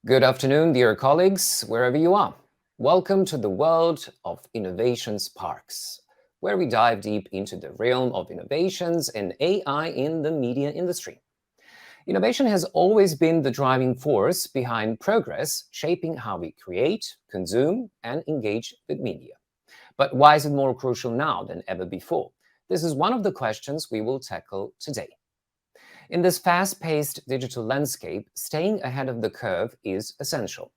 Good afternoon, dear colleagues, wherever you are. Welcome to the world of Innovation Sparks, where we dive deep into the realm of innovations and AI in the media industry. Innovation has always been the driving force behind progress, shaping how we create, consume, and engage with media. But why is it more crucial now than ever before? This is one of the questions we will tackle today. In this fast-paced digital landscape, staying ahead of the curve is essential.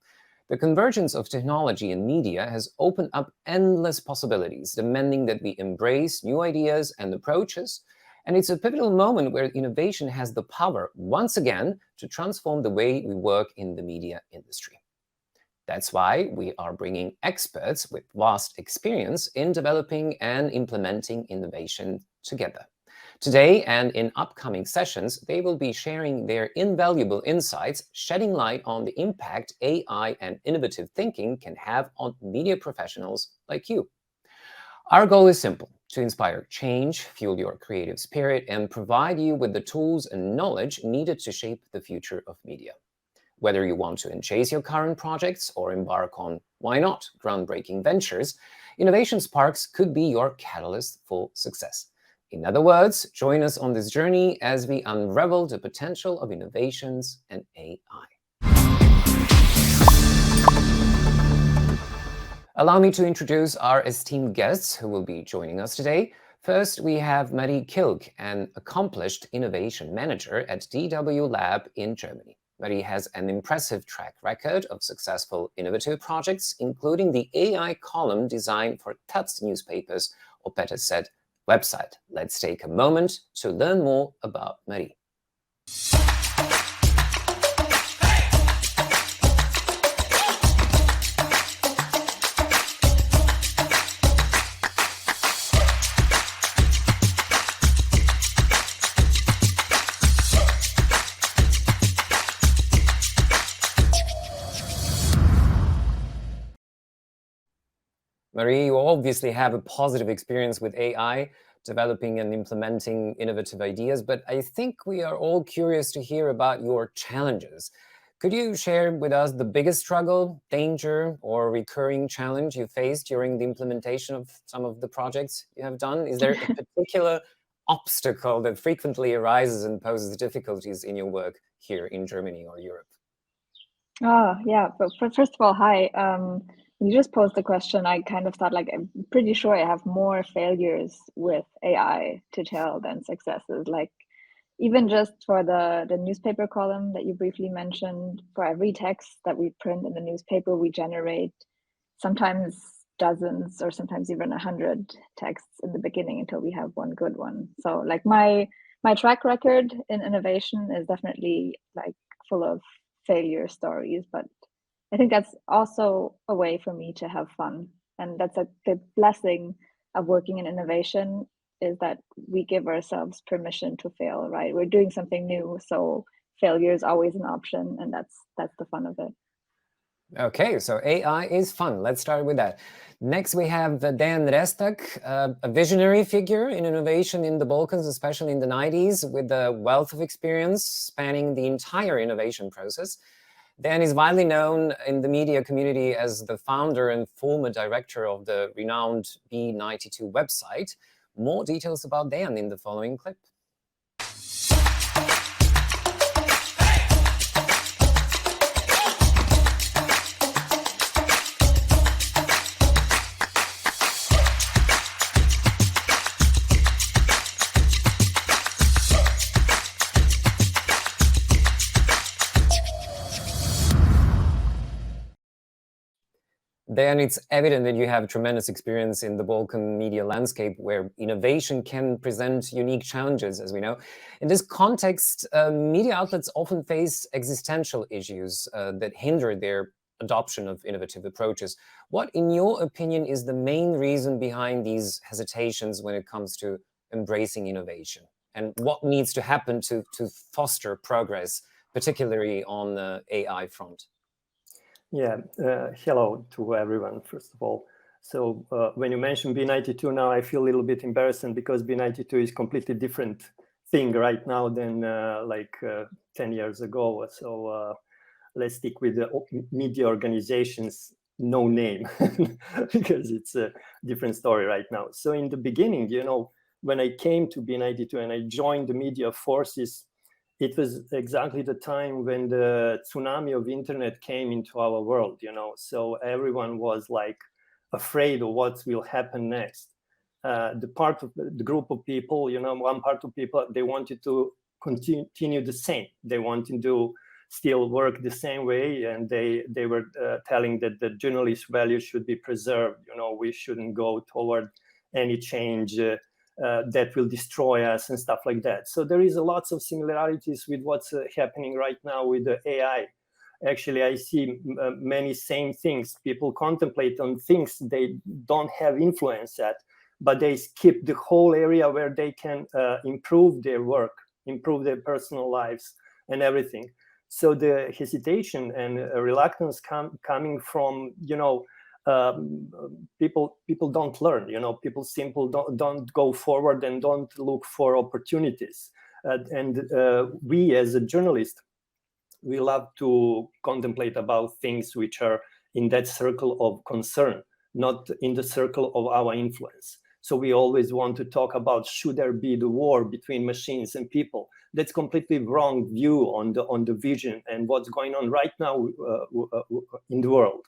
The convergence of technology and media has opened up endless possibilities, demanding that we embrace new ideas and approaches. And it's a pivotal moment where innovation has the power, once again, to transform the way we work in the media industry. That's why we are bringing experts with vast experience in developing and implementing innovation together. Today and in upcoming sessions, they will be sharing their invaluable insights, shedding light on the impact AI and innovative thinking can have on media professionals like you. Our goal is simple: to inspire change, fuel your creative spirit, and provide you with the tools and knowledge needed to shape the future of media. Whether you want to chase your current projects or embark on, why not, groundbreaking ventures, Innovation Sparks could be your catalyst for success. In other words, join us on this journey as we unravel the potential of innovations and AI. Allow me to introduce our esteemed guests who will be joining us today. First, we have Kilg, an accomplished innovation manager at DWLab in Germany. Marie has an impressive track record of successful innovative projects, including the AI column designed for Taz newspapers, or better said, website. Let's take a moment to learn more about Marie. Marie, you obviously have a positive experience with AI, developing and implementing innovative ideas, but I think we are all curious to hear about your challenges. Could you share with us the biggest struggle, danger, or recurring challenge you faced during the implementation of some of the projects you have done? Is there a particular obstacle that frequently arises and poses difficulties in your work here in Germany or Europe? Oh, yeah. But first of all, hi. When you just posed the question, I kind of thought, like, I'm pretty sure I have more failures with AI to tell than successes. Like, even just for the newspaper column that you briefly mentioned, for every text that we print in the newspaper, we generate sometimes dozens or sometimes even 100 texts in the beginning until we have one good one. So, like, my track record in innovation is definitely like full of failure stories, but I think that's also a way for me to have fun. And that's the blessing of working in innovation, is that we give ourselves permission to fail, right? We're doing something new, so failure is always an option, and that's the fun of it. Okay, so AI is fun. Let's start with that. Next, we have Dejan Restak, a visionary figure in innovation in the Balkans, especially in the 90s, with a wealth of experience spanning the entire innovation process. Dejan is widely known in the media community as the founder and former director of the renowned B92 website. More details about Dejan in the following clip. Then it's evident that you have tremendous experience in the Balkan media landscape, where innovation can present unique challenges, as we know. In this context, media outlets often face existential issues that hinder their adoption of innovative approaches. What, in your opinion, is the main reason behind these hesitations when it comes to embracing innovation? And what needs to happen to foster progress, particularly on the AI front? Yeah, hello to everyone, first of all. So when you mention B92 now, I feel a little bit embarrassed because B92 is completely different thing right now than 10 years ago. So let's stick with the media organizations, no name, because it's a different story right now. So in the beginning, when I came to B92 and I joined the media forces, it was exactly the time when the tsunami of internet came into our world, so everyone was like afraid of what will happen next. The group of people, one part of people, they wanted to continue the same. They wanted to still work the same way, and they were telling that the journalist value should be preserved. We shouldn't go toward any change that will destroy us and stuff like that. So there is lots of similarities with what's happening right now with the AI. Actually, I see many same things. People contemplate on things they don't have influence at, but they skip the whole area where they can improve their work, improve their personal lives and everything. So the hesitation and reluctance coming from, people don't learn, people simply don't go forward and don't look for opportunities. We as a journalist, we love to contemplate about things which are in that circle of concern, not in the circle of our influence. So we always want to talk about, should there be the war between machines and people? That's completely wrong view on the vision and what's going on right now in the world.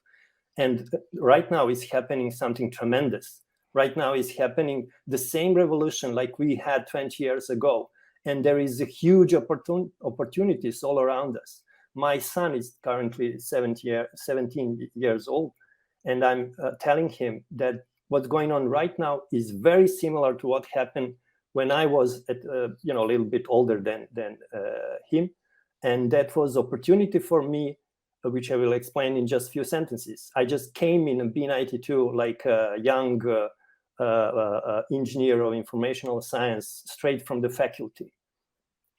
And right now is happening something tremendous. Right now is happening the same revolution like we had 20 years ago. And there is a huge opportunities all around us. My son is currently 17 years old. And I'm telling him that what's going on right now is very similar to what happened when I was a little bit older than him. And that was opportunity for me, which I will explain in just a few sentences. I just came in a B92 like a young engineer of informational science, straight from the faculty.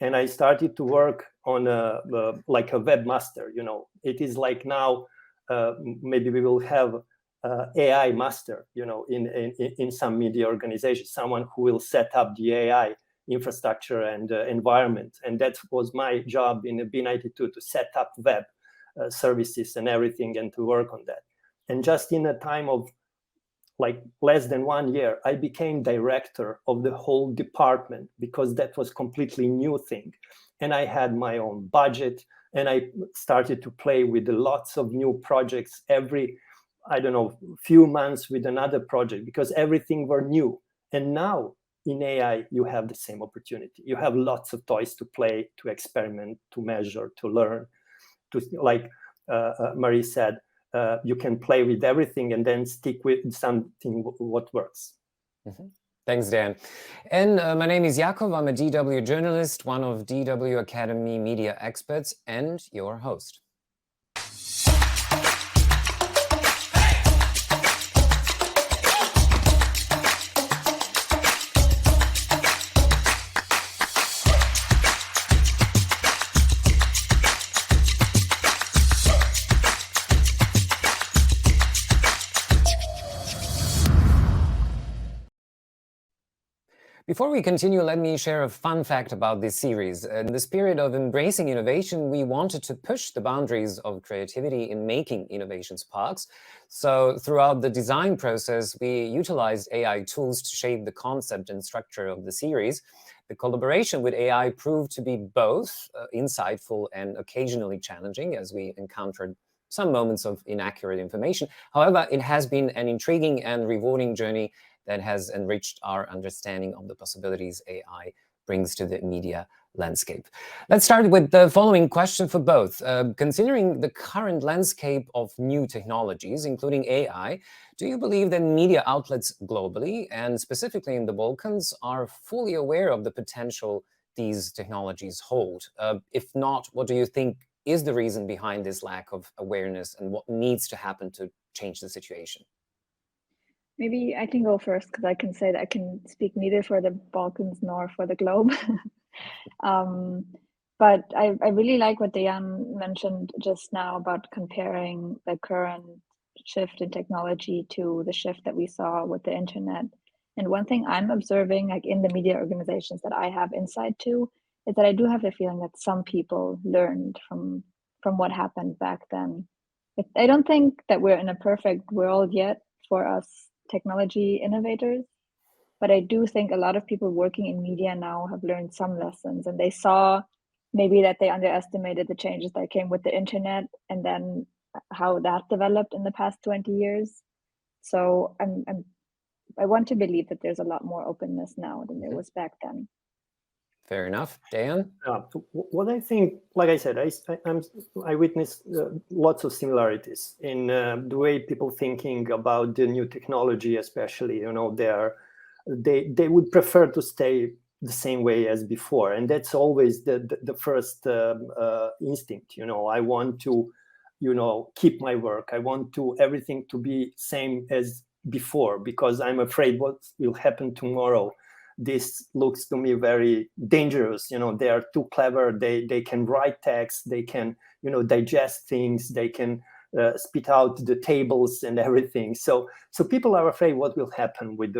And I started to work on like a webmaster. It is like now, maybe we will have AI master, in some media organization, someone who will set up the AI infrastructure and environment. And that was my job in B92, to set up web services and everything, and to work on that. And just in a time of like less than 1 year, I became director of the whole department, because that was completely new thing. And I had my own budget, and I started to play with lots of new projects every, few months with another project, because everything were new. And now in AI, you have the same opportunity. You have lots of toys to play, to experiment, to measure, to learn, to, like Marie said, you can play with everything and then stick with something what works. Mm-hmm. Thanks, Dan. And my name is Jakov. I'm a DW journalist, one of DWAkademie media experts, and your host. Before we continue, let me share a fun fact about this series. In the spirit of embracing innovation, we wanted to push the boundaries of creativity in making innovation sparks. So throughout the design process, we utilized AI tools to shape the concept and structure of the series. The collaboration with AI proved to be both insightful and occasionally challenging, as we encountered some moments of inaccurate information. However, it has been an intriguing and rewarding journey that has enriched our understanding of the possibilities AI brings to the media landscape. Let's start with the following question for both. Considering the current landscape of new technologies, including AI, do you believe that media outlets globally, and specifically in the Balkans, are fully aware of the potential these technologies hold? If not, what do you think is the reason behind this lack of awareness, and what needs to happen to change the situation? Maybe I can go first, because I can say that I can speak neither for the Balkans nor for the globe. But I really like what Dejan mentioned just now about comparing the current shift in technology to the shift that we saw with the internet. And one thing I'm observing, like in the media organizations that I have insight to, is that I do have the feeling that some people learned from from what happened back then. I don't think that we're in a perfect world yet for us technology innovators, but I do think a lot of people working in media now have learned some lessons, and they saw maybe that they underestimated the changes that came with the internet and then how that developed in the past 20 years. So I want to believe that there's a lot more openness now than there was back then. Fair enough. Dejan? What I think, like I said, I witnessed lots of similarities in the way people thinking about the new technology, especially. They would prefer to stay the same way as before, and that's always the first instinct. I want to, keep my work. I want to everything to be same as before because I'm afraid what will happen tomorrow. This looks to me very dangerous. They are too clever. They can write text. They can, digest things. They can spit out the tables and everything. So people are afraid what will happen with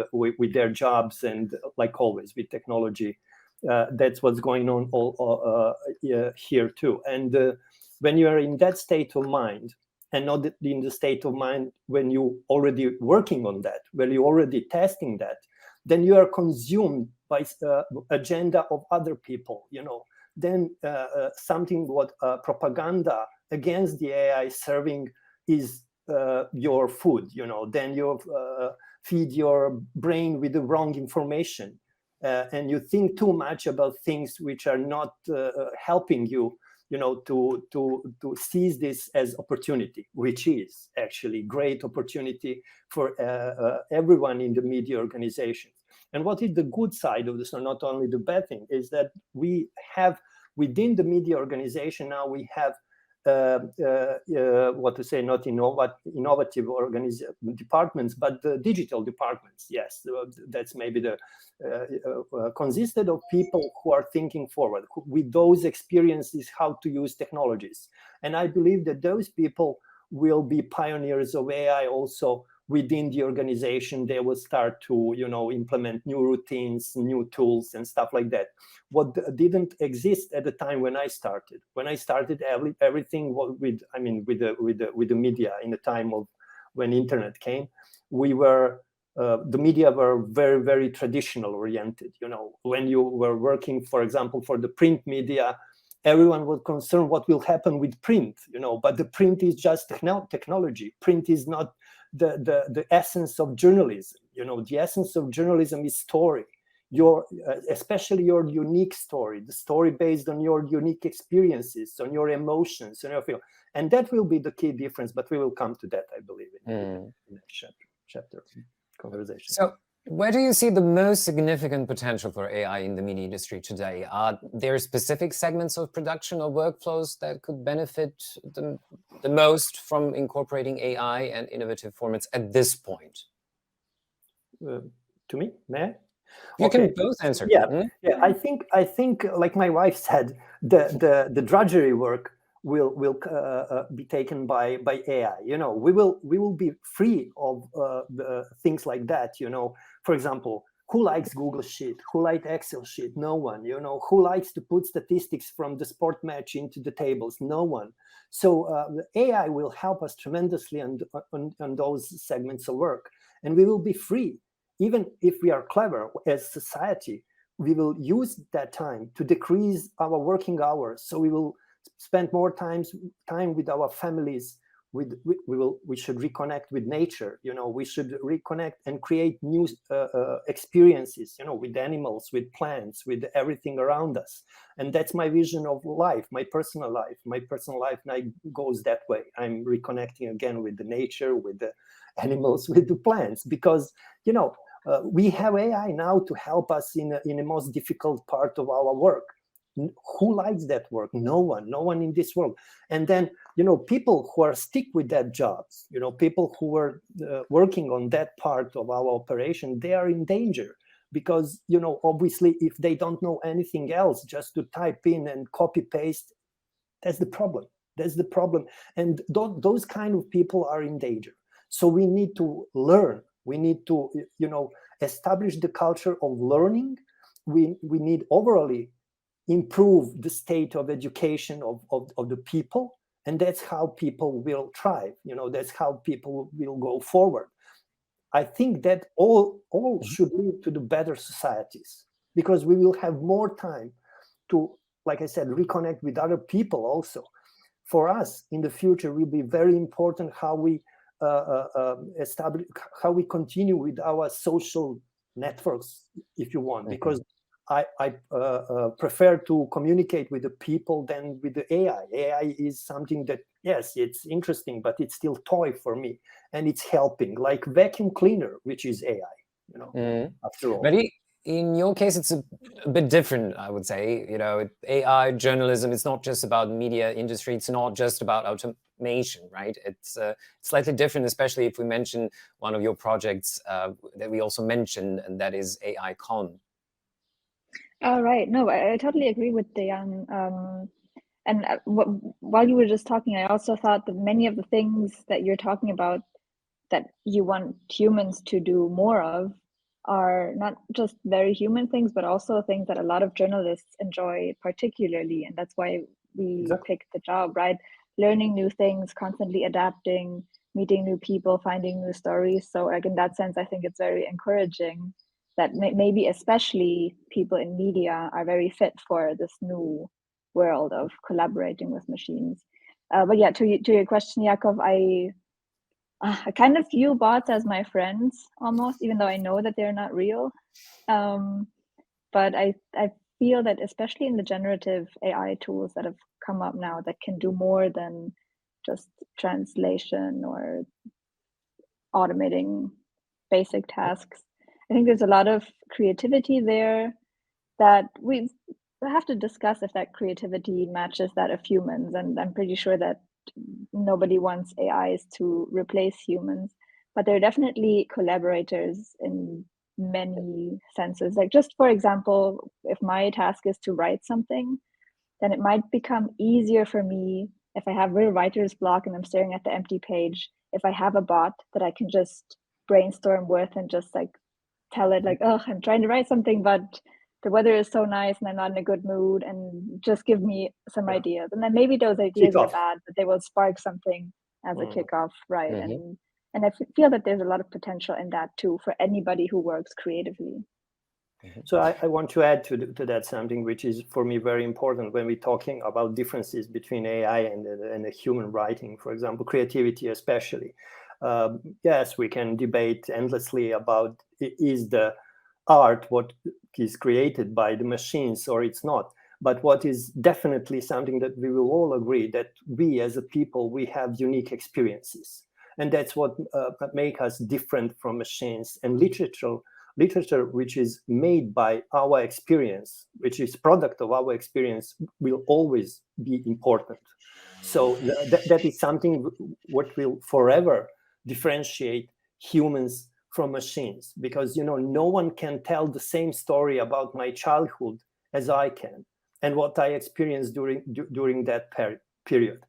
their jobs, and like always with technology, that's what's going on here too. And when you are in that state of mind, and not in the state of mind when you already working on that, when you already testing that, then you are consumed by agenda of other people, then something what propaganda against the AI serving is your food, then you feed your brain with the wrong information, and you think too much about things which are not helping you, to seize this as opportunity, which is actually great opportunity for everyone in the media organizations. And what is the good side of this, or not only the bad thing, is that we have within the media organization now we have not innovative departments, but the digital departments. Yes, that's maybe the consisted of people who are thinking forward with those experiences how to use technologies. And I believe that those people will be pioneers of AI also within the organization. They will start to, implement new routines, new tools and stuff like that. What didn't exist at the time when I started. When I started, everything with the media in the time of when internet came, we were the media were very, very traditional oriented. When you were working, for example, for the print media, everyone was concerned what will happen with print, but the print is just technology. Print is not the essence of journalism. The essence of journalism is story, especially your unique story, the story based on your unique experiences, on your emotions, on your feel. And that will be the key difference, but we will come to that, I believe, in the next chapter conversation. So where do you see the most significant potential for AI in the media industry today? Are there specific segments of production or workflows that could benefit the most from incorporating AI and innovative formats at this point? To me, may You can both answer. Yeah. I think, like my wife said, the drudgery work will be taken by AI. We will be free of things like that. For example, who likes Google Sheet? Who likes Excel sheet? No one. Who likes to put statistics from the sport match into the tables? No one. So the AI will help us tremendously on those segments of work, and we will be free. Even if we are clever as society, we will use that time to decrease our working hours. So we will spend more time with our families. We should reconnect with nature. We should reconnect and create new experiences. With animals, with plants, with everything around us. And that's my vision of life, my personal life. My personal life now goes that way. I'm reconnecting again with the nature, with the animals, with the plants, because we have AI now to help us in the most difficult part of our work. Who likes that work? No one in this world. And then, people who are stick with that jobs, people who are working on that part of our operation, they are in danger because, obviously, if they don't know anything else, just to type in and copy paste, that's the problem. And those kind of people are in danger. So we need to learn. We need to, establish the culture of learning. We need overall improve the state of education of the people, And that's how people will thrive. That's how people will go forward. I think that all should lead to the better societies, because we will have more time to, like I said, reconnect with other people also. For us in the future will be very important how we establish, how we continue with our social networks, if you want, because I prefer to communicate with the people than with the AI. AI is something that, yes, it's interesting, but it's still toy for me, and it's helping, like vacuum cleaner, which is AI. After all. But in your case, it's a bit different, I would say. AI journalism, it's not just about media industry. It's not just about automation, right? It's slightly different, especially if we mention one of your projects that we also mentioned, and that is AI Con. Oh, right. No, I totally agree with Dejan. And while you were just talking, I also thought that many of the things that you're talking about that you want humans to do more of are not just very human things, but also things that a lot of journalists enjoy particularly. And that's why we picked the job, right? Learning new things, constantly adapting, meeting new people, finding new stories. So like in that sense, I think it's very encouraging that maybe especially people in media are very fit for this new world of collaborating with machines. But yeah, to your question, Jakov, I kind of view bots as my friends almost, even though I know that they're not real. But I feel that especially in the generative AI tools that have come up now that can do more than just translation or automating basic tasks, I think there's a lot of creativity there that we have to discuss if that creativity matches that of humans. And I'm pretty sure that nobody wants AIs to replace humans, but they're definitely collaborators in many senses. Like just for example, if my task is to write something, then it might become easier for me if I have real writer's block and I'm staring at the empty page, if I have a bot that I can just brainstorm with and just like tell it like, oh, I'm trying to write something, but the weather is so nice and I'm not in a good mood, and just give me some ideas. And then maybe those ideas are bad, but they will spark something as a kickoff, right? And I feel that there's a lot of potential in that too for anybody who works creatively. So I want to add to that something which is for me very important when we're talking about differences between AI and the human writing, for example, creativity especially. Yes, we can debate endlessly about is the art what is created by the machines or it's not. But what is definitely something that we will all agree that we as a people, we have unique experiences. And that's what make us different from machines. And literature which is made by our experience, which is product of our experience, will always be important. So that is something what will forever differentiate humans from machines, because no one can tell the same story about my childhood as I can and what I experienced during that period.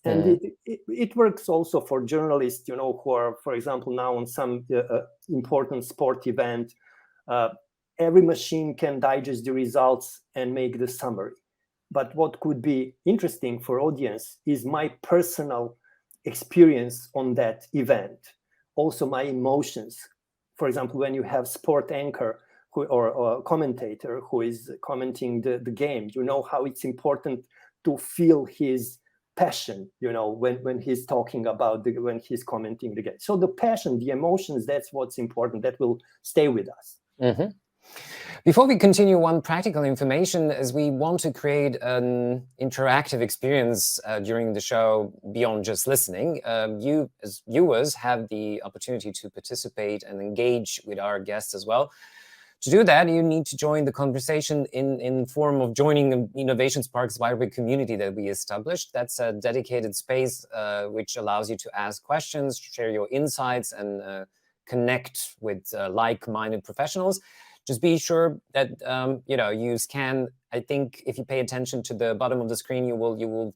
And it works also for journalists, who are, for example, now on some important sport event. Every machine can digest the results and make the summary. But what could be interesting for audience is my personal experience on that event. Also my emotions. For example, when you have sport anchor or commentator who is commenting the game, how it's important to feel his passion, when he's talking about when he's commenting the game. So the passion, the emotions, that's what's important. That will stay with us. Before we continue, one practical information, as we want to create an interactive experience during the show beyond just listening. You as viewers have the opportunity to participate and engage with our guests as well. To do that, you need to join the conversation in form of joining the Innovation Sparks Viber community that we established. That's a dedicated space which allows you to ask questions, share your insights, and connect with like-minded professionals. Just be sure that you scan. I think if you pay attention to the bottom of the screen, you will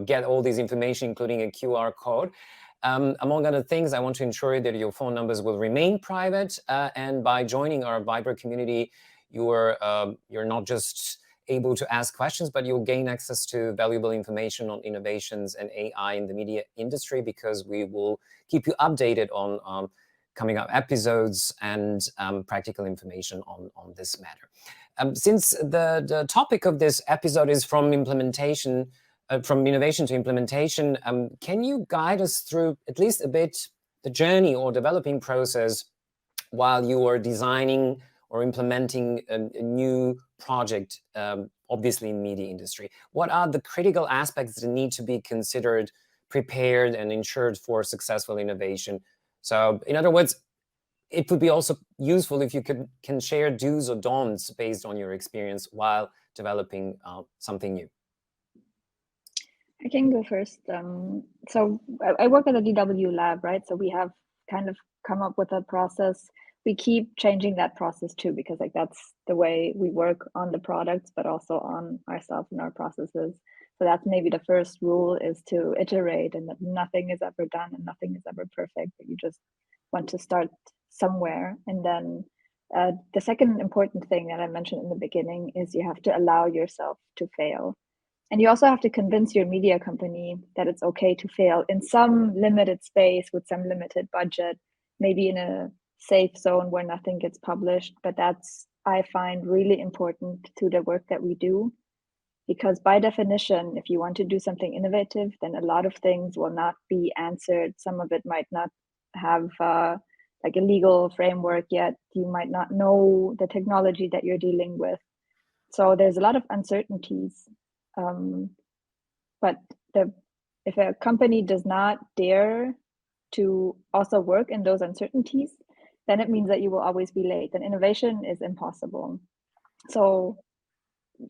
get all this information, including a QR code. Among other things, I want to ensure that your phone numbers will remain private. And by joining our Viber community, you're not just able to ask questions, but you'll gain access to valuable information on innovations and AI in the media industry, because we will keep you updated on coming up episodes and practical information on this matter. Since the topic of this episode is from implementation, from innovation to implementation, can you guide us through at least a bit the journey or developing process while you are designing or implementing a new project, obviously in media industry? What are the critical aspects that need to be considered, prepared, and ensured for successful innovation? So, in other words, it would be also useful if you can share do's or don'ts based on your experience while developing something new. I can go first. So I work at the DW lab, right? So we have kind of come up with a process. We keep changing that process too, because like that's the way we work on the products, but also on ourselves and our processes. So that's maybe the first rule, is to iterate, and that nothing is ever done and nothing is ever perfect, but you just want to start somewhere. And then the second important thing that I mentioned in the beginning is you have to allow yourself to fail. And you also have to convince your media company that it's okay to fail in some limited space with some limited budget, maybe in a safe zone where nothing gets published. But that's, I find, really important to the work that we do, because by definition, if you want to do something innovative, then a lot of things will not be answered. Some of it might not have like a legal framework yet. You might not know the technology that you're dealing with. So there's a lot of uncertainties. But if a company does not dare to also work in those uncertainties, then it means that you will always be late, and innovation is impossible. So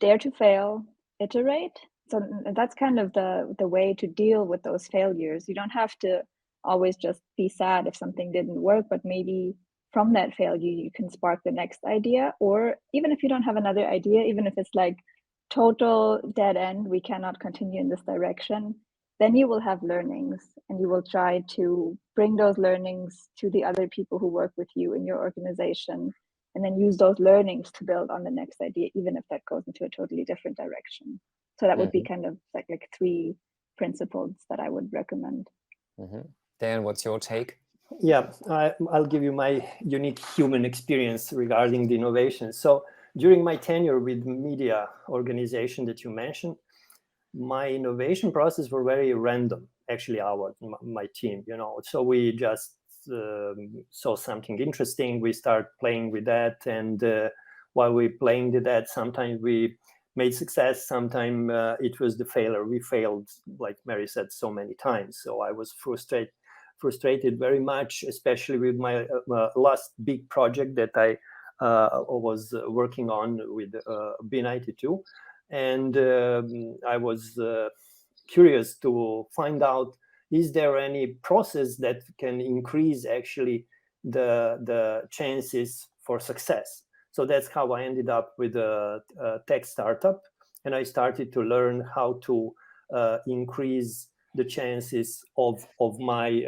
dare to fail, iterate. So that's kind of the way to deal with those failures. You don't have to always just be sad if something didn't work, but maybe from that failure, you can spark the next idea. Or even if you don't have another idea, even if it's like total dead end, we cannot continue in this direction, then you will have learnings, and you will try to bring those learnings to the other people who work with you in your organization, and then use those learnings to build on the next idea, even if that goes into a totally different direction. So that would be kind of like 3 principles that I would recommend. Dan, what's your take? Yeah, I'll give you my unique human experience regarding the innovation. So during my tenure with media organization that you mentioned, my innovation process were very random. Actually, my team, so we just saw something interesting. We start playing with that, and while we playing with that, sometimes we made success. Sometimes it was the failure. We failed, like Mary said, so many times. So I was frustrated very much, especially with my last big project that I was working on with B92. And I was curious to find out, is there any process that can increase actually the chances for success? So that's how I ended up with a tech startup. And I started to learn how to increase the chances of my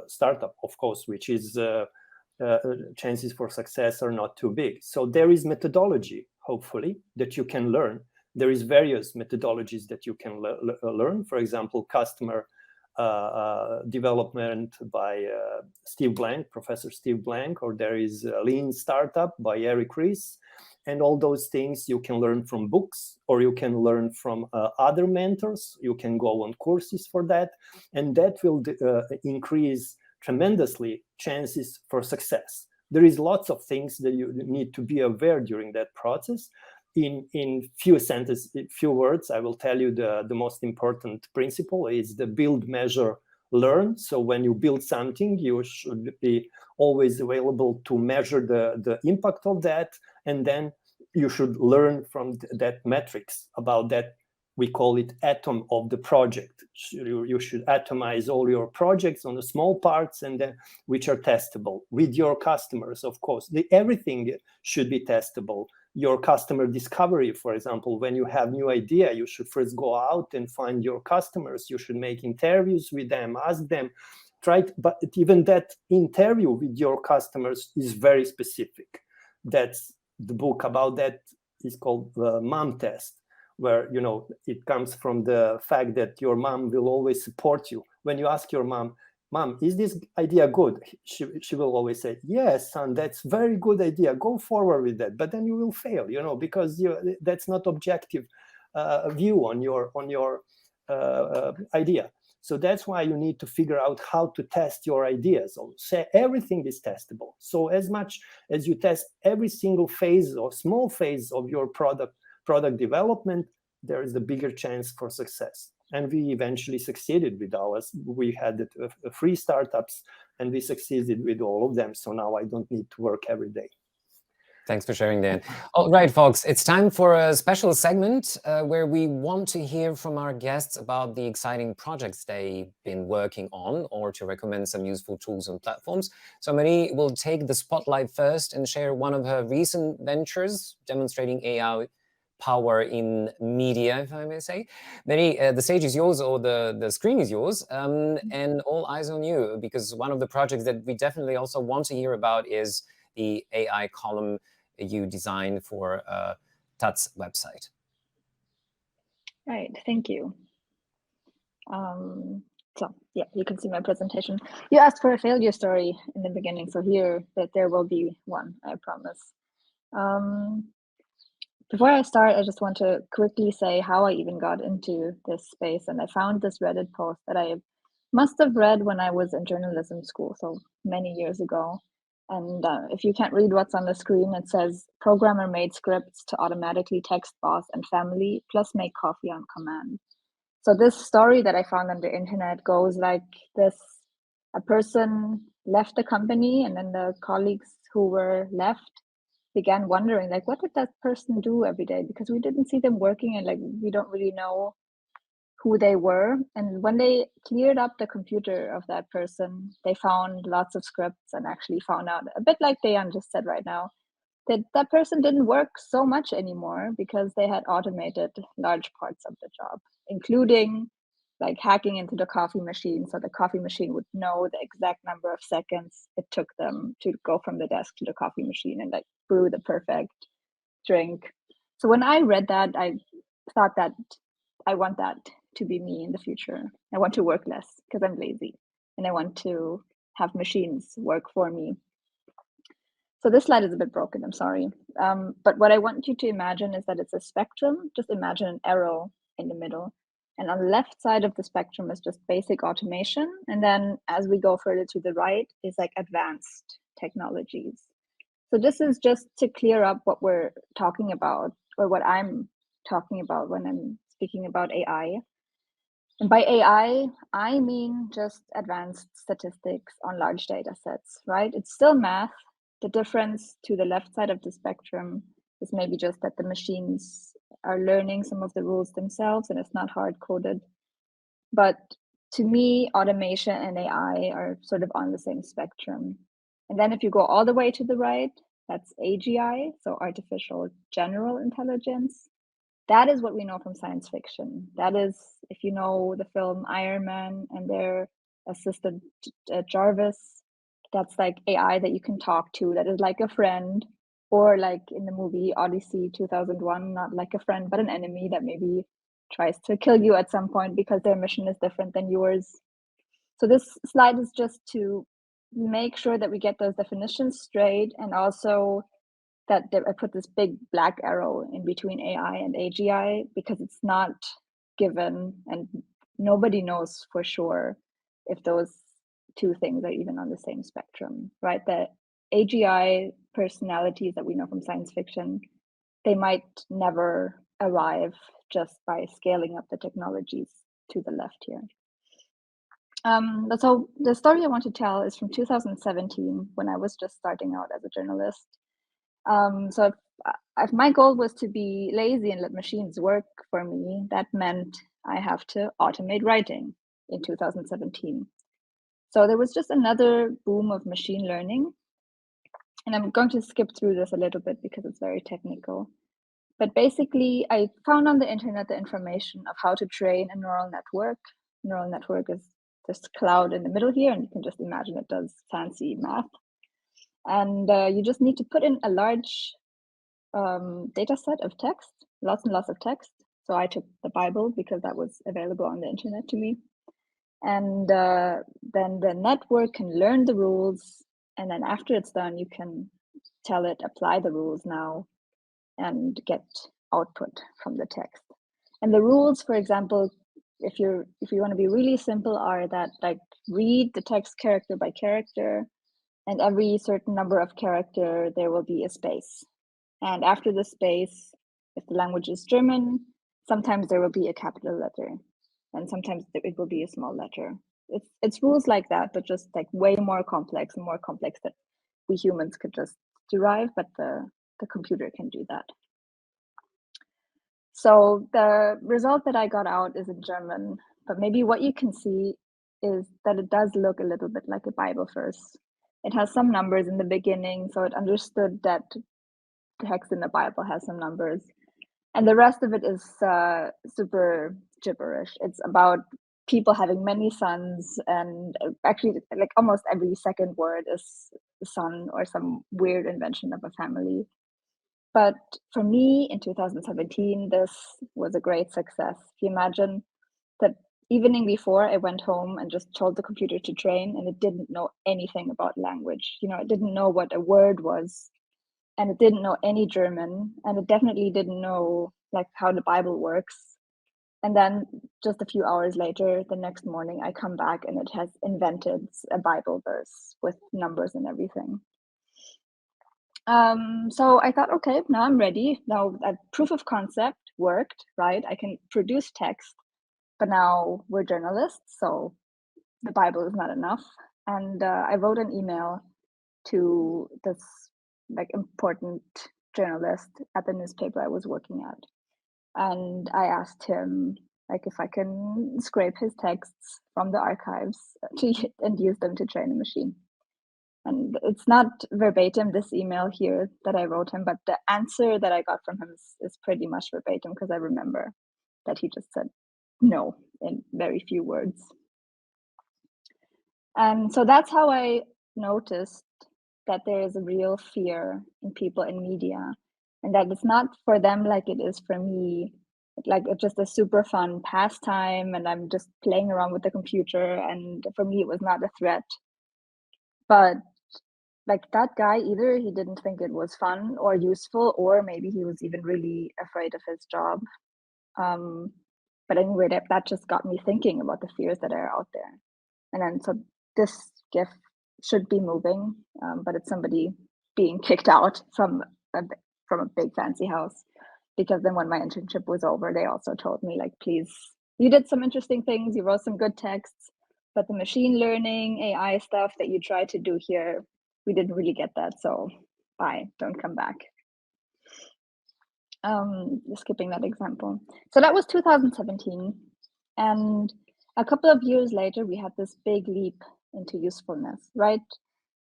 startup, of course, which is chances for success are not too big. So there is methodology, hopefully, that you can learn. There is various methodologies that you can learn. For example, customer development by Steve Blank, Professor Steve Blank, or there is Lean Startup by Eric Ries. And all those things you can learn from books, or you can learn from other mentors. You can go on courses for that. And that will increase tremendously chances for success. There is lots of things that you need to be aware during that process. In few sentences, few words, I will tell you the most important principle is the build, measure, learn. So when you build something, you should be always available to measure the impact of that. And then you should learn from that metrics about that. We call it atom of the project. You should atomize all your projects on the small parts, and then which are testable with your customers, of course. Everything should be testable. Your customer discovery, for example, when you have new idea, you should first go out and find your customers. You should make interviews with them, ask them, but even that interview with your customers is very specific. That's the book about that is called the mom test, where, you know, it comes from the fact that your mom will always support you. When you ask your mom, "Mom, is this idea good?" She will always say, "Yes, son, that's very good idea. Go forward with that." But then you will fail, you know, because that's not objective view on your idea. So that's why you need to figure out how to test your ideas. So everything is testable. So as much as you test every single phase or small phase of your product development, there is a bigger chance for success. And we eventually succeeded with ours. We had free startups, and we succeeded with all of them. So now I don't need to work every day. Thanks for sharing that. All right, folks, it's time for a special segment where we want to hear from our guests about the exciting projects they've been working on, or to recommend some useful tools and platforms. So Marie will take the spotlight first and share one of her recent ventures demonstrating AI power in media, if I may say. Marie, the stage is yours, or the screen is yours, and all eyes on you, because one of the projects that we definitely also want to hear about is the AI column you designed for Taz website. Right, thank you. So yeah, you can see my presentation. You asked for a failure story in the beginning, so here that there will be one, I promise. Before I start, I just want to quickly say how I even got into this space. And I found this Reddit post that I must have read when I was in journalism school, so many years ago. And if you can't read what's on the screen, it says, "Programmer made scripts to automatically text boss and family, plus make coffee on command." So this story that I found on the internet goes like this. A person left the company, and then the colleagues who were left began wondering, like, what did that person do every day? Because we didn't see them working, and like we don't really know who they were. And when they cleared up the computer of that person, they found lots of scripts and actually found out, a bit like Dejan just said right now, that that person didn't work so much anymore because they had automated large parts of the job, including like hacking into the coffee machine, so the coffee machine would know the exact number of seconds it took them to go from the desk to the coffee machine and like brew the perfect drink. So when I read that, I thought that I want that to be me in the future. I want to work less because I'm lazy, and I want to have machines work for me. So this slide is a bit broken, I'm sorry. But what I want you to imagine is that it's a spectrum. Just imagine an arrow in the middle. And on the left side of the spectrum is just basic automation. And then as we go further to the right is like advanced technologies. So this is just to clear up what we're talking about, or what I'm talking about when I'm speaking about AI. And by AI, I mean just advanced statistics on large data sets, right? It's still math. The difference to the left side of the spectrum is maybe just that the machines are learning some of the rules themselves and it's not hard coded. But to me, automation and AI are sort of on the same spectrum. And then if you go all the way to the right, that's AGI, so artificial general intelligence. That is what we know from science fiction. That is, if you know the film Iron Man and their assistant Jarvis, that's like AI that you can talk to, that is like a friend, or like in the movie Odyssey 2001, not like a friend, but an enemy that maybe tries to kill you at some point because their mission is different than yours. So this slide is just to make sure that we get those definitions straight, and also that I put this big black arrow in between AI and AGI because it's not given, and nobody knows for sure if those two things are even on the same spectrum, right? The AGI personalities that we know from science fiction, they might never arrive just by scaling up the technologies to the left here. So the story I want to tell is from 2017 when I was just starting out as a journalist. So if my goal was to be lazy and let machines work for me, that meant I have to automate writing in 2017. So there was just another boom of machine learning. And I'm going to skip through this a little bit because it's very technical. But basically, I found on the internet the information of how to train a neural network. Neural network is this cloud in the middle here, and you can just imagine it does fancy math. And you just need to put in a large data set of text, lots and lots of text. So I took the Bible because that was available on the internet to me. And then the network can learn the rules. And then after it's done, you can tell it, apply the rules now and get output from the text. And the rules, for example, if you want to be really simple, are that like read the text character by character, and every certain number of character, there will be a space. And after the space, if the language is German, sometimes there will be a capital letter, and sometimes it will be a small letter. It's rules like that, but just like way more complex and more complex that we humans could just derive, but the computer can do that. So the result that I got out is in German, but maybe what you can see is that it does look a little bit like a Bible verse. It has some numbers in the beginning, so it understood that text in the Bible has some numbers. And the rest of it is super gibberish. It's about people having many sons, and actually like almost every second word is son or some weird invention of a family. But for me in 2017, this was a great success. If you imagine that evening before, I went home and just told the computer to train, and it didn't know anything about language. You know, it didn't know what a word was, and it didn't know any German, and it definitely didn't know like how the Bible works. And then just a few hours later, the next morning, I come back and it has invented a Bible verse with numbers and everything. So I thought, okay, now I'm ready. Now that proof of concept worked, right? I can produce text, but now we're journalists, so the Bible is not enough. And I wrote an email to this like important journalist at the newspaper I was working at, and I asked him like if I can scrape his texts from the archives and use them to train a machine. And it's not verbatim, this email here that I wrote him, but the answer that I got from him is pretty much verbatim, because I remember that he just said no in very few words. And so that's how I noticed that there is a real fear in people in media, and that it's not for them like it is for me, like it's just a super fun pastime and I'm just playing around with the computer, and for me it was not a threat. But like that guy, either he didn't think it was fun or useful, or maybe he was even really afraid of his job. But anyway, that just got me thinking about the fears that are out there. And then so this GIF should be moving, but it's somebody being kicked out from a big fancy house, because then when my internship was over, they also told me like, please, you did some interesting things, you wrote some good texts, but the machine learning AI stuff that you tried to do here, we didn't really get that, so bye, don't come back. Skipping that example. So that was 2017, and a couple of years later, we had this big leap into usefulness, right?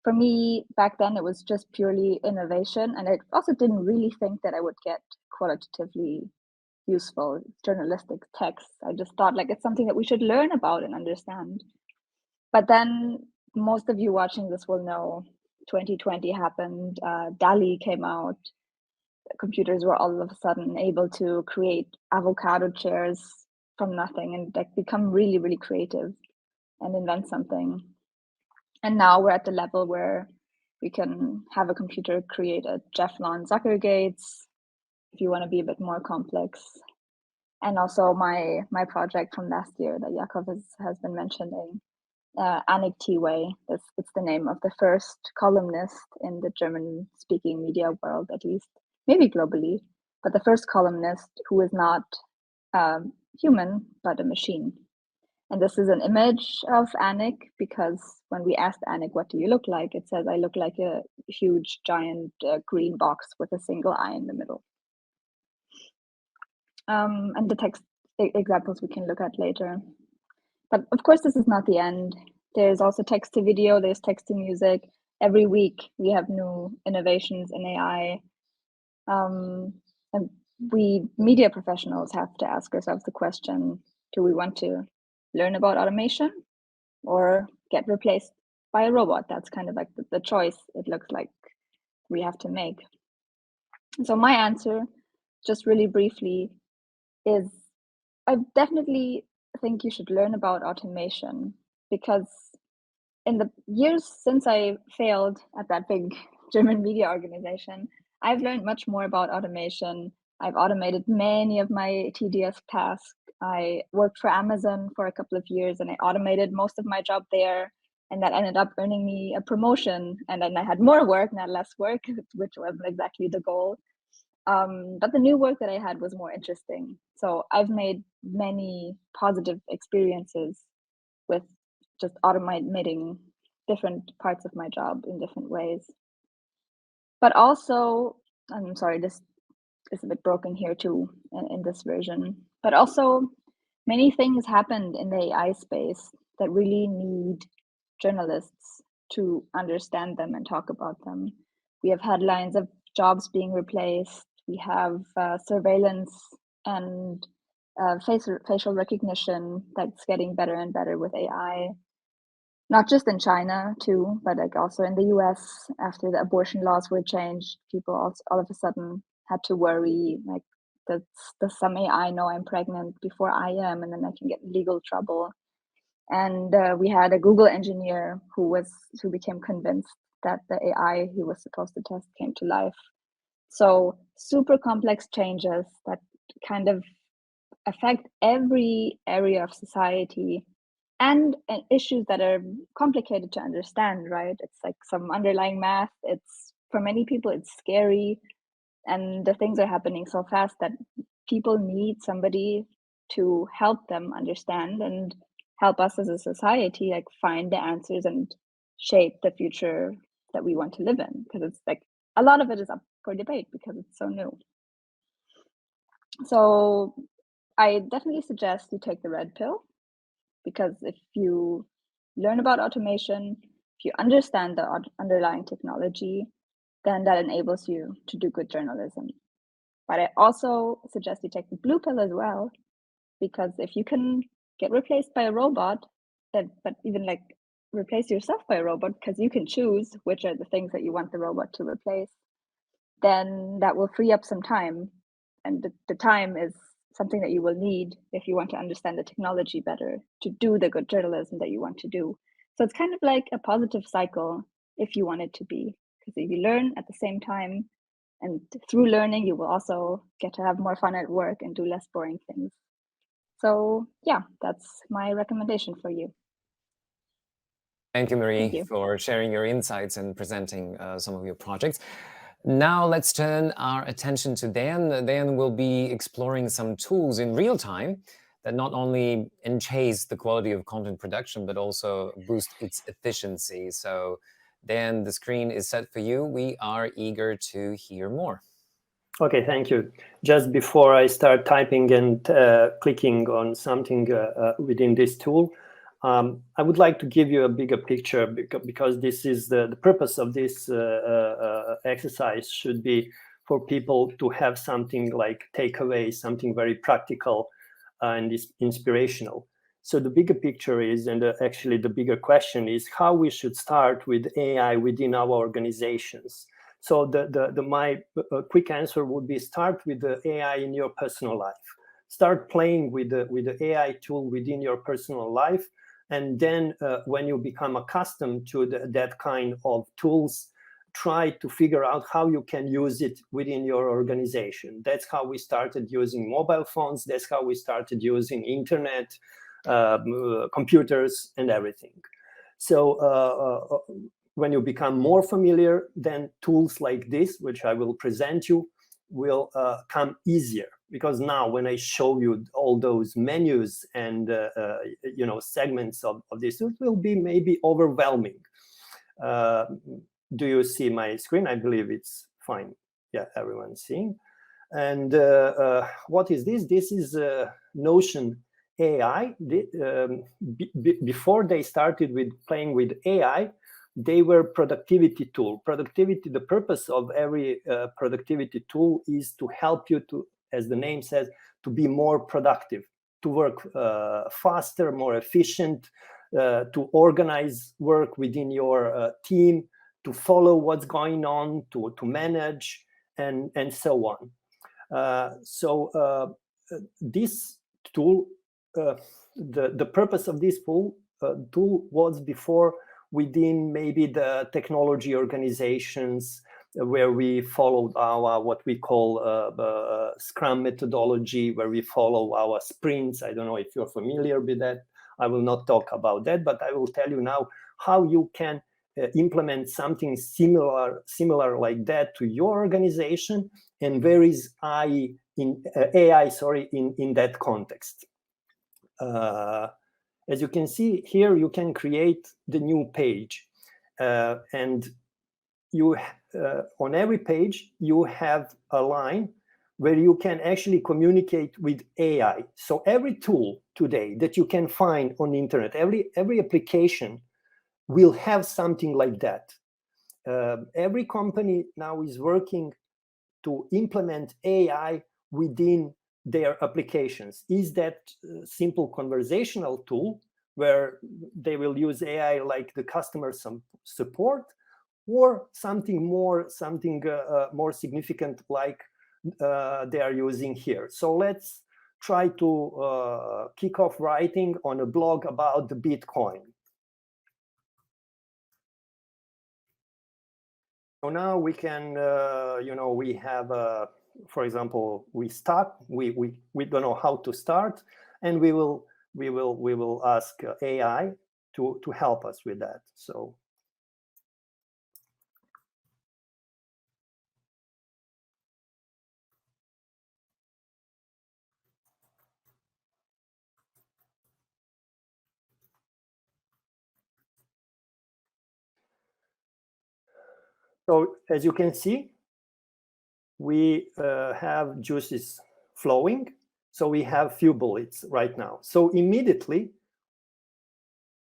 For me, back then, it was just purely innovation, and I also didn't really think that I would get qualitatively useful journalistic texts. I just thought like it's something that we should learn about and understand. But then most of you watching this will know 2020 happened, DALL-E came out, computers were all of a sudden able to create avocado chairs from nothing and like become really, really creative and invent something. And now we're at the level where we can have a computer create a Teflon Zucker Gates, if you want to be a bit more complex. And also my project from last year that Jakov has been mentioning, Annick T-Way, it's the name of the first columnist in the German-speaking media world, at least, maybe globally, but the first columnist who is not human, but a machine. And this is an image of Annick, because when we asked Annick, what do you look like? It says, I look like a huge, giant green box with a single eye in the middle. And the text examples we can look at later. But of course, this is not the end. There's also text to video, there's text to music. Every week we have new innovations in AI. And we media professionals have to ask ourselves the question, do we want to learn about automation or get replaced by a robot? That's kind of like the choice it looks like we have to make. So my answer, just really briefly, is I definitely think you should learn about automation, because in the years since I failed at that big German media organization, I've learned much more about automation. I've automated many of my tedious tasks. I worked for Amazon for a couple of years and I automated most of my job there. And that ended up earning me a promotion. And then I had more work, not less work, which wasn't exactly the goal. But the new work that I had was more interesting. So I've made many positive experiences with just automating different parts of my job in different ways. But also, I'm sorry, this is a bit broken here too in this version, but also many things happened in the AI space that really need journalists to understand them and talk about them. We have headlines of jobs being replaced. We have surveillance and facial recognition that's getting better and better with AI. Not just in China too, but like also in the US, after the abortion laws were changed, people also all of a sudden had to worry, like, does some AI know I'm pregnant before I am, and then I can get in legal trouble. And we had a Google engineer who became convinced that the AI he was supposed to test came to life. So super complex changes that kind of affect every area of society, and issues that are complicated to understand, right? It's like some underlying math. It's, for many people, it's scary, and the things are happening so fast that people need somebody to help them understand and help us as a society, like, find the answers and shape the future that we want to live in, because it's like a lot of it is up for debate because it's so new. So I definitely suggest you take the red pill, because if you learn about automation, if you understand the underlying technology, then that enables you to do good journalism. But I also suggest you take the blue pill as well, because if you can get replaced by a robot, but even like replace yourself by a robot, because you can choose which are the things that you want the robot to replace, then that will free up some time. And the time is something that you will need if you want to understand the technology better to do the good journalism that you want to do. So it's kind of like a positive cycle if you want it to be, because if you learn at the same time, and through learning, you will also get to have more fun at work and do less boring things. So yeah, that's my recommendation for you. Thank you, Marie, Thank you. for sharing your insights and presenting some of your projects. Now let's turn our attention to Dan. Dan will be exploring some tools in real time that not only enhance the quality of content production, but also boost its efficiency. So Dan, the screen is set for you. We are eager to hear more. Okay, thank you. Just before I start typing and clicking on something within this tool, I would like to give you a bigger picture, because this is the purpose of this exercise should be for people to have something like takeaway, something very practical and inspirational. So the bigger picture is, and actually the bigger question is, how we should start with AI within our organizations. So my quick answer would be, start with the AI in your personal life. Start playing with the AI tool within your personal life. And then when you become accustomed to that kind of tools, try to figure out how you can use it within your organization. That's how we started using mobile phones. That's how we started using internet, computers, and everything. So when you become more familiar, then tools like this, which I will present you, will come easier. Because now when I show you all those menus and segments of this, it will be maybe overwhelming. Do you see my screen? I believe it's fine. Yeah, everyone's seeing. And what is this? This is Notion AI. Before they started with playing with AI, they were productivity tool. The purpose of every productivity tool is to help you to, as the name says, to be more productive, to work faster, more efficient, to organize work within your team, to follow what's going on, to manage, and so on. This tool, the purpose of this tool was before within maybe the technology organizations where we followed our what we call Scrum methodology, where we follow our sprints. I don't know if you're familiar with that. I will not talk about that, but I will tell you now how you can implement something similar like that to your organization, and where is AI in that context. As you can see here, you can create the new page, and you on every page you have a line where you can actually communicate with AI. So every tool today that you can find on the internet, every application will have something like that. Every company now is working to implement AI within their applications. Is that simple conversational tool where they will use AI like the customer support, or something more significant like they are using here? So let's try to kick off writing on a blog about the Bitcoin. So now we can, we have, for example, we don't know how to start, and we will ask AI to help us with that. So as you can see, we have juices flowing. So we have few bullets right now. So immediately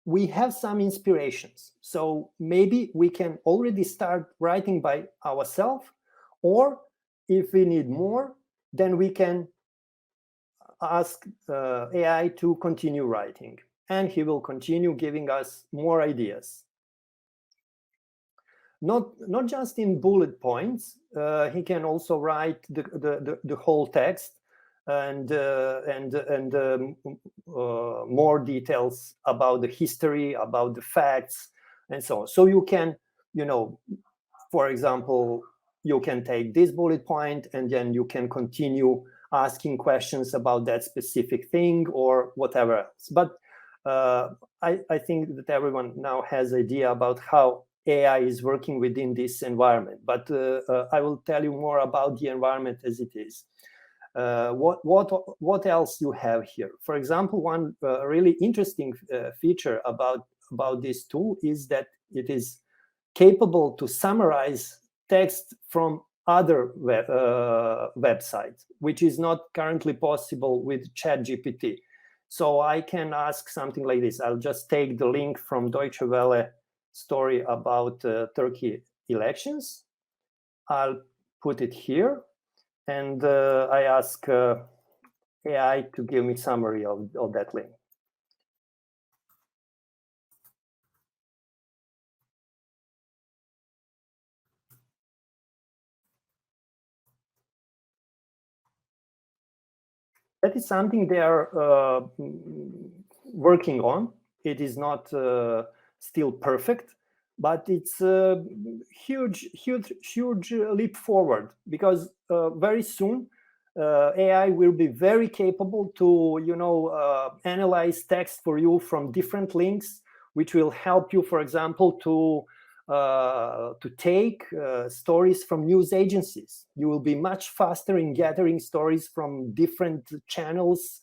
we have some inspirations. So maybe we can already start writing by ourselves, or if we need more, then we can ask AI to continue writing, and he will continue giving us more ideas. Not just in bullet points, he can also write the whole text and more details about the history, about the facts, and so on. So you can, for example, you can take this bullet point and then you can continue asking questions about that specific thing or whatever else. But I think that everyone now has an idea about how AI is working within this environment. But I will tell you more about the environment as it is. What else you have here? For example, one really interesting feature about this tool is that it is capable to summarize text from other websites, which is not currently possible with ChatGPT. So I can ask something like this. I'll just take the link from Deutsche Welle story about Turkey elections. I'll put it here, and I ask AI to give me summary of that link. That is something they are working on. It is not still perfect, but it's a huge leap forward, because very soon AI will be very capable to analyze text for you from different links, which will help you, for example, to take stories from news agencies. You will be much faster in gathering stories from different channels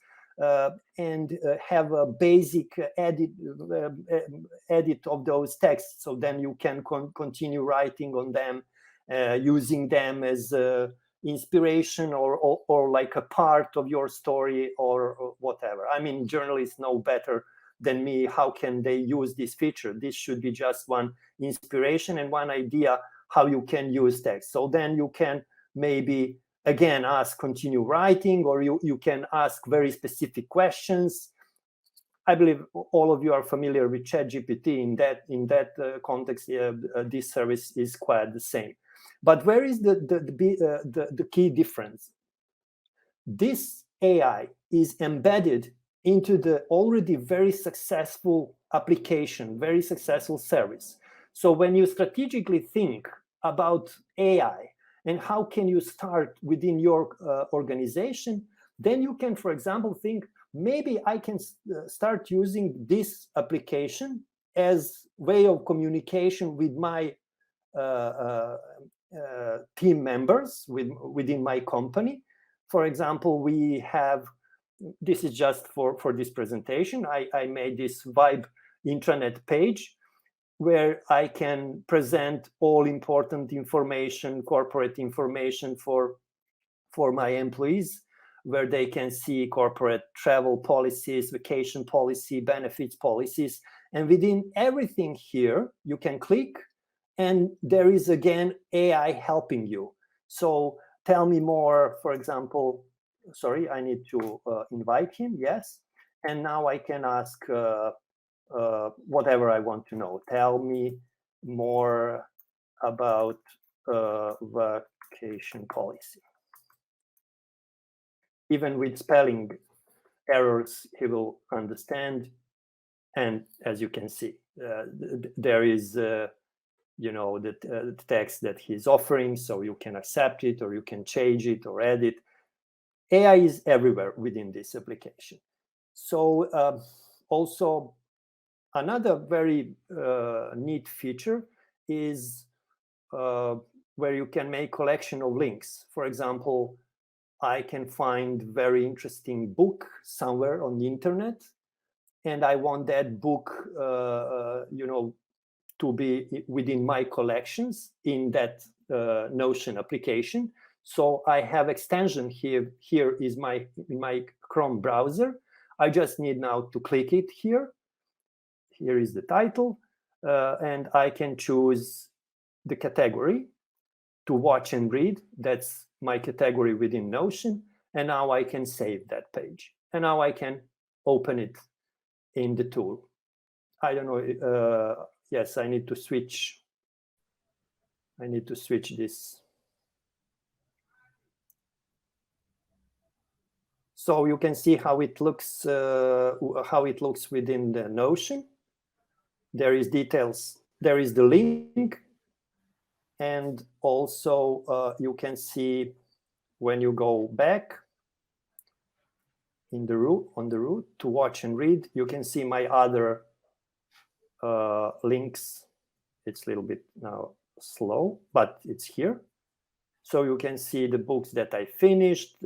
and have a basic edit of those texts. So then you can continue writing on them, using them as inspiration or like a part of your story or whatever. I mean, journalists know better than me how can they use this feature. This should be just one inspiration and one idea how you can use text. So then you can maybe again ask continue writing, or you can ask very specific questions. I believe all of you are familiar with ChatGPT. In that context, this service is quite the same. But where is the key difference? This AI is embedded into the already very successful application, very successful service. So when you strategically think about AI and how can you start within your organization, then you can, for example, think, maybe I can start using this application as way of communication with my team members within my company. For example, we have, this is just for this presentation, I made this Vibe intranet page where I can present all important information, corporate information for my employees, where they can see corporate travel policies, vacation policy, benefits policies. And within everything here, you can click and there is again AI helping you. So tell me more, for example, sorry, I need to invite him, yes. And now I can ask whatever I want to know. Tell me more about vacation policy. Even with spelling errors, he will understand. And as you can see, there is, the text that he's offering, so you can accept it or you can change it or edit. AI is everywhere within this application. So also another very neat feature is where you can make collection of links. For example, I can find very interesting book somewhere on the internet, and I want that book, to be within my collections in that Notion application. So I have extension here. Here is my Chrome browser. I just need now to click it here. Here is the title, and I can choose the category to watch and read. That's my category within Notion. And now I can save that page. And now I can open it in the tool. I don't know. Yes, I need to switch. I need to switch this. So you can see how it looks. Within the Notion. There is details. There is the link, and also you can see when you go back in the root to watch and read. You can see my other links. It's a little bit now slow, but it's here. So you can see the books that I finished.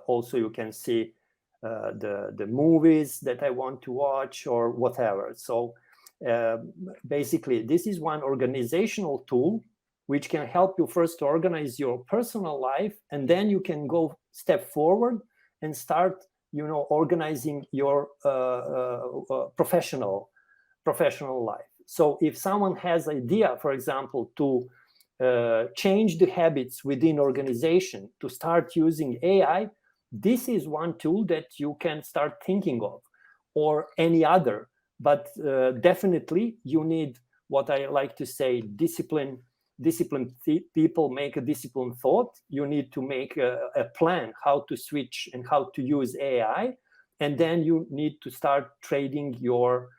Also you can see the movies that I want to watch or whatever. So basically, this is one organizational tool which can help you first to organize your personal life, and then you can go step forward and start, organizing your professional life. So if someone has idea, for example, to change the habits within organization, to start using AI, this is one tool that you can start thinking of, or any other. But definitely you need, what I like to say, disciplined people make a disciplined thought. You need to make a plan how to switch and how to use AI. And then you need to start trading your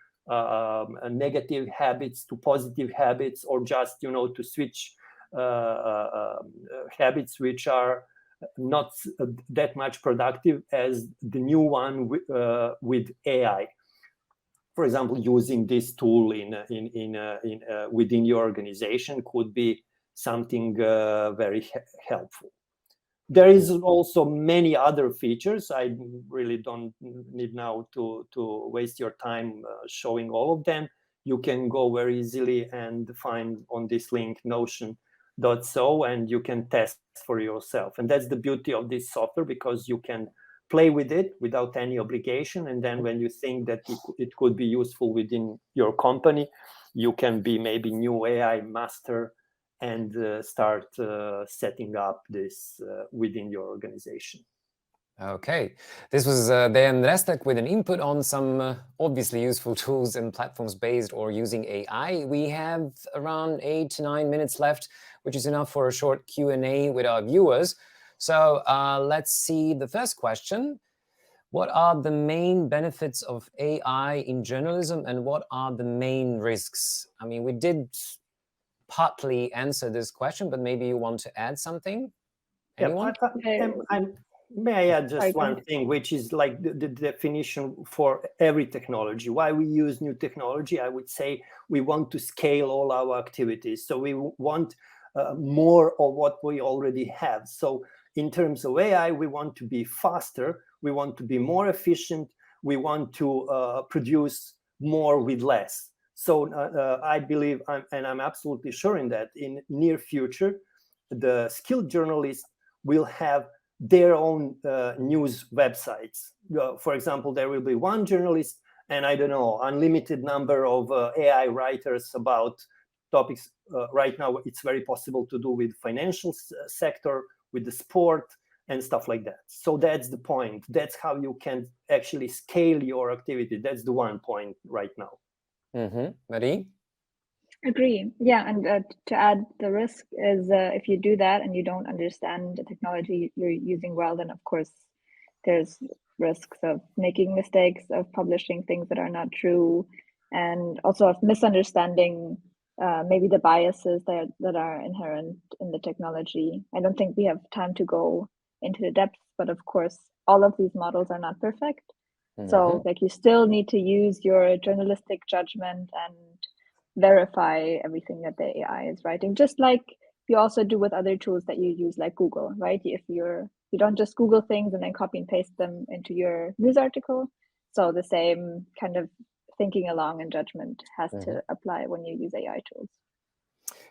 negative habits to positive habits, or just, to switch habits which are not that much productive as the new one with AI. For example, using this tool within your organization could be something very helpful. There is also many other features. I really don't need now to waste your time showing all of them. You can go very easily and find on this link notion.so, and you can test for yourself. And that's the beauty of this software, because you can play with it without any obligation. And then when you think that it could be useful within your company, you can be maybe new AI master and start setting up this within your organization. Okay, this was Dejan Restak with an input on some obviously useful tools and platforms based or using AI. We have around 8 to 9 minutes left, which is enough for a short Q&A with our viewers. So let's see the first question. What are the main benefits of AI in journalism and what are the main risks? I mean, we did partly answer this question, but maybe you want to add something? Anyone? May I add just one thing, which is like the definition for every technology. Why we use new technology? I would say we want to scale all our activities. So we want more of what we already have. So in terms of AI, we want to be faster. We want to be more efficient. We want to produce more with less. So I believe, and I'm absolutely sure in that, in near future, the skilled journalists will have their own news websites. For example, there will be one journalist and I don't know, unlimited number of AI writers about topics. Right now, it's very possible to do with financial sector, with the sport and stuff like that. So that's the point. That's how you can actually scale your activity. That's the one point right now. Marie? Agree. Yeah, and to add, the risk is if you do that and you don't understand the technology you're using well, then of course there's risks of making mistakes, of publishing things that are not true, and also of misunderstanding maybe the biases that are inherent in the technology. I don't think we have time to go into the depths, but of course all of these models are not perfect. So like you still need to use your journalistic judgment and verify everything that the AI is writing, just like you also do with other tools that you use, like Google, right? If you don't just Google things and then copy and paste them into your news article. So the same kind of thinking along and judgment has to apply when you use AI tools.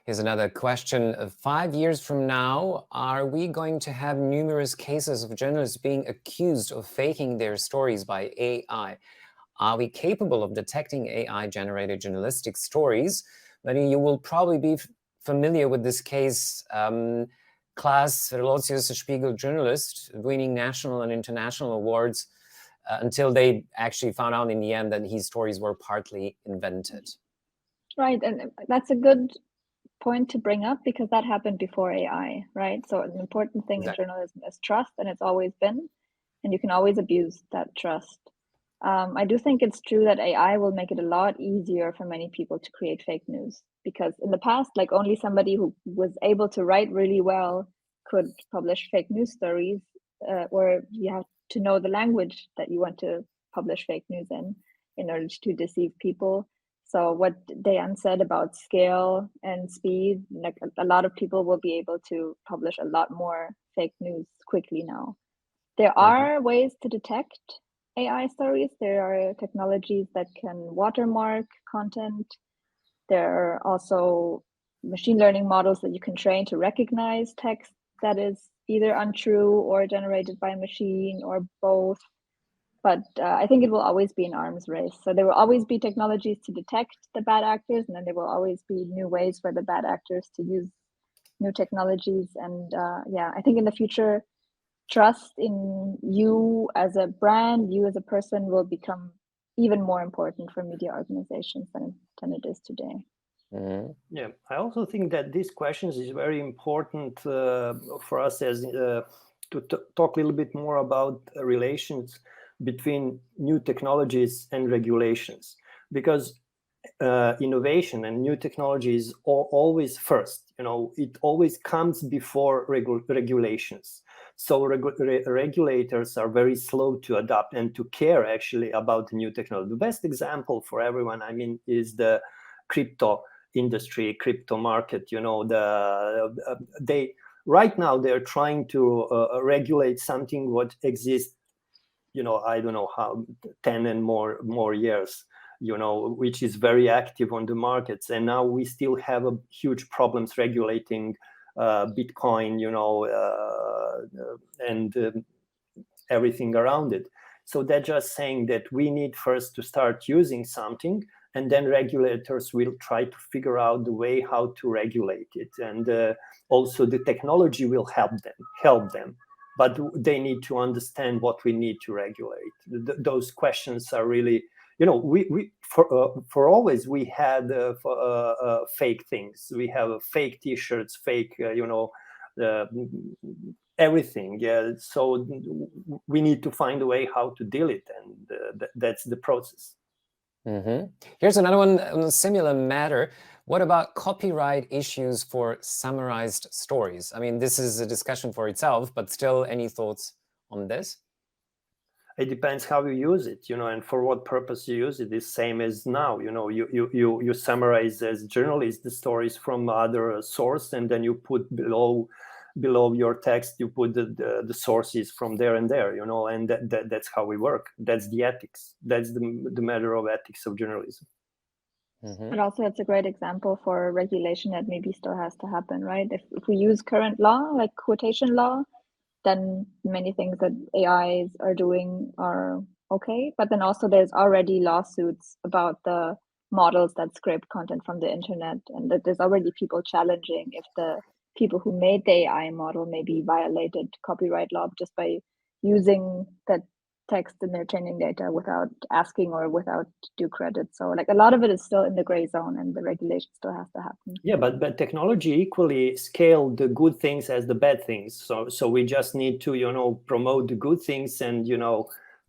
Here's another question. 5 years from now, are we going to have numerous cases of journalists being accused of faking their stories by AI? Are we capable of detecting AI-generated journalistic stories? Marie, you will probably be familiar with this case. Klaas Verlotius, a Spiegel journalist, winning national and international awards until they actually found out in the end that his stories were partly invented. Right, and that's a good point to bring up because that happened before AI, right? So an important thing in journalism is trust, and it's always been, and you can always abuse that trust. I do think it's true that AI will make it a lot easier for many people to create fake news, because in the past, like only somebody who was able to write really well could publish fake news stories, or you have to know the language that you want to publish fake news in order to deceive people. So what Dejan said about scale and speed, like a lot of people will be able to publish a lot more fake news quickly now. There are ways to detect AI stories. There are technologies that can watermark content. There are also machine learning models that you can train to recognize text that is either untrue or generated by a machine or both. But I think it will always be an arms race. So there will always be technologies to detect the bad actors, and then there will always be new ways for the bad actors to use new technologies. And yeah, I think in the future, trust in you as a brand, you as a person, will become even more important for media organizations than it is today. Yeah, I also think that these questions is very important for us as to talk a little bit more about relations between new technologies and regulations, because innovation and new technology is always first. You know, it always comes before regulations. So regulators are very slow to adapt and to care actually about the new technology. The best example for everyone, I mean, is the crypto industry, crypto market. You know, right now they're trying to regulate something what exists, you know, I don't know how, 10 and more years, you know, which is very active on the markets. And now we still have a huge problems regulating Bitcoin, you know, and everything around it. So they're just saying that we need first to start using something, and then regulators will try to figure out the way how to regulate it. And also the technology will help them. but they need to understand what we need to regulate. Those questions are really, we for always we had fake things. We have fake T-shirts, fake, everything. Yeah, so we need to find a way how to deal it, and that's the process. Here's another one on a similar matter. What about copyright issues for summarized stories? I mean, this is a discussion for itself, but still, any thoughts on this? It depends how you use it, and for what purpose you use it. Is same as now, you summarize as journalist the stories from other source, and then you put below your text, you put the sources from there and there, and that's how we work. That's the ethics. That's the matter of ethics of journalism. But also it's a great example for regulation that maybe still has to happen, right? If we use current law, like quotation law, then many things that AIs are doing are okay. But then also there's already lawsuits about the models that scrape content from the internet, and that there's already people challenging if the people who made the AI model maybe violated copyright law just by using that text in their training data without asking or without due credit. So like a lot of it is still in the gray zone, and the regulation still has to happen. Yeah, but technology equally scale the good things as the bad things. So we just need to promote the good things and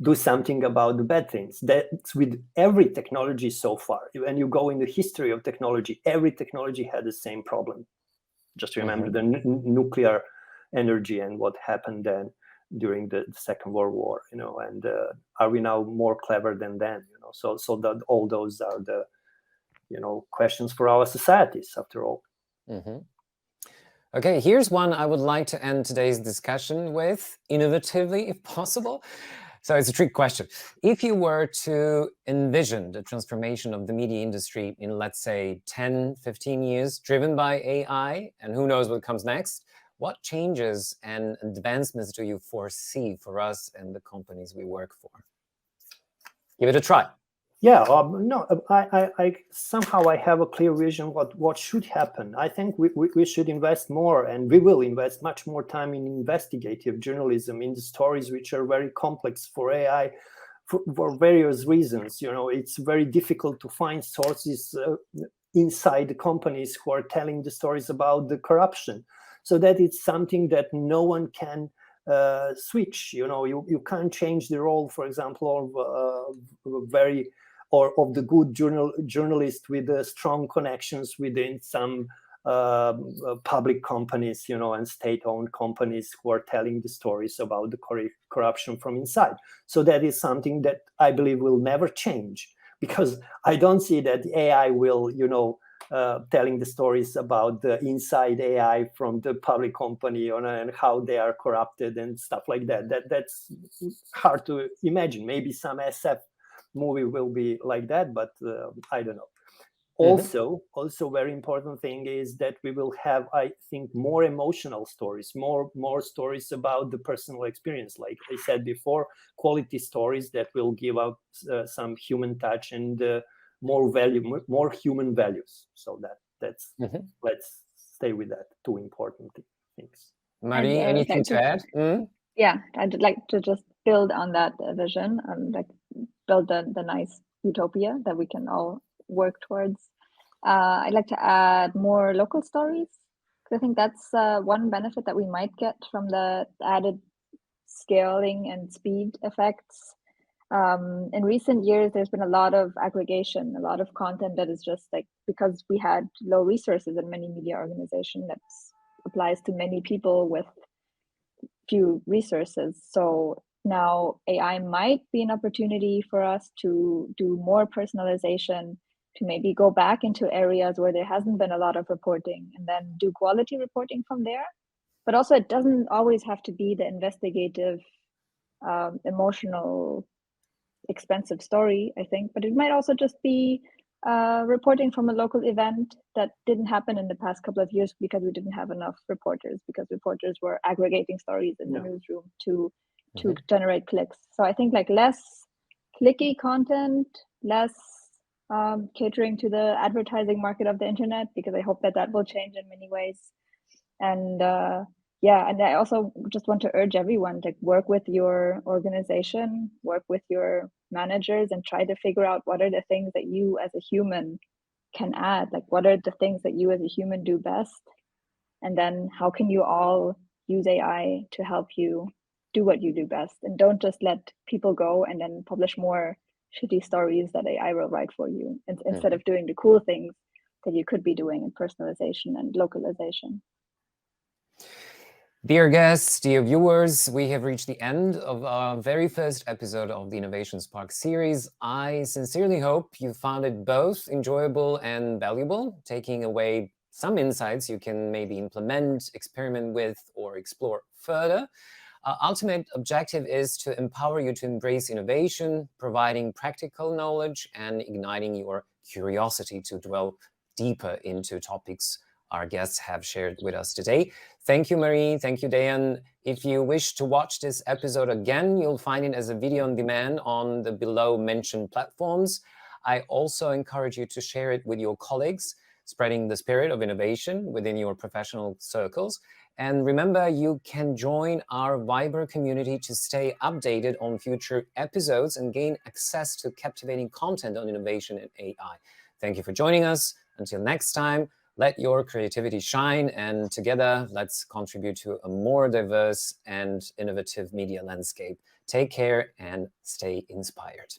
do something about the bad things. That's with every technology so far. When you go in the history of technology, every technology had the same problem. Just remember the nuclear energy and what happened then during the Second World War, and are we now more clever than then? So that all those are the questions for our societies, after all. Okay, here's one I would like to end today's discussion with, innovatively, if possible. So it's a trick question. If you were to envision the transformation of the media industry in, let's say, 10, 15 years, driven by AI, and who knows what comes next, what changes and advancements do you foresee for us and the companies we work for? Give it a try. Yeah, no, I somehow I have a clear vision what should happen. I think we should invest more, and we will invest much more time in investigative journalism, in the stories which are very complex for AI, for various reasons. It's very difficult to find sources inside the companies who are telling the stories about the corruption. So that it's something that no one can switch. You can't change the role, for example, of the good journalist with strong connections within some public companies, and state-owned companies who are telling the stories about the corruption from inside. So that is something that I believe will never change, because I don't see that the AI will, telling the stories about the inside AI from the public company and how they are corrupted and stuff like that. That's hard to imagine. Maybe some SF movie will be like that, but I don't know. Also, very important thing is that we will have, I think, more emotional stories, more stories about the personal experience. Like I said before, quality stories that will give out some human touch and more value, more human values. So that's let's stay with that. Two important things. Marie, anything to add? Yeah, I'd like to just build on that vision and like build the nice utopia that we can all work towards. I'd like to add more local stories, because I think that's one benefit that we might get from the added scaling and speed effects. In recent years, there's been a lot of aggregation, a lot of content that is just like, because we had low resources in many media organizations, that applies to many people with few resources. So now AI might be an opportunity for us to do more personalization, to maybe go back into areas where there hasn't been a lot of reporting and then do quality reporting from there. But also it doesn't always have to be the investigative, emotional, expensive story, I think, but it might also just be reporting from a local event that didn't happen in the past couple of years because we didn't have enough reporters, because reporters were aggregating stories in the newsroom to generate clicks. So I think like less clicky content, less catering to the advertising market of the internet, because I hope that will change in many ways. And yeah, and I also just want to urge everyone to work with your organization, work with your managers, and try to figure out what are the things that you as a human can add. Like, what are the things that you as a human do best? And then how can you all use AI to help you do what you do best? And don't just let people go and then publish more shitty stories that AI will write for you, instead of doing the cool things that you could be doing in personalization and localization. Dear guests, dear viewers, we have reached the end of our very first episode of the Innovation Spark series. I sincerely hope you found it both enjoyable and valuable, taking away some insights you can maybe implement, experiment with, or explore further. Our ultimate objective is to empower you to embrace innovation, providing practical knowledge and igniting your curiosity to dwell deeper into topics our guests have shared with us today. Thank you, Marie. Thank you, Dejan. If you wish to watch this episode again, you'll find it as a video on demand on the below mentioned platforms. I also encourage you to share it with your colleagues, spreading the spirit of innovation within your professional circles. And remember, you can join our Viber community to stay updated on future episodes and gain access to captivating content on innovation and AI. Thank you for joining us. Until next time, let your creativity shine, and together, let's contribute to a more diverse and innovative media landscape. Take care and stay inspired.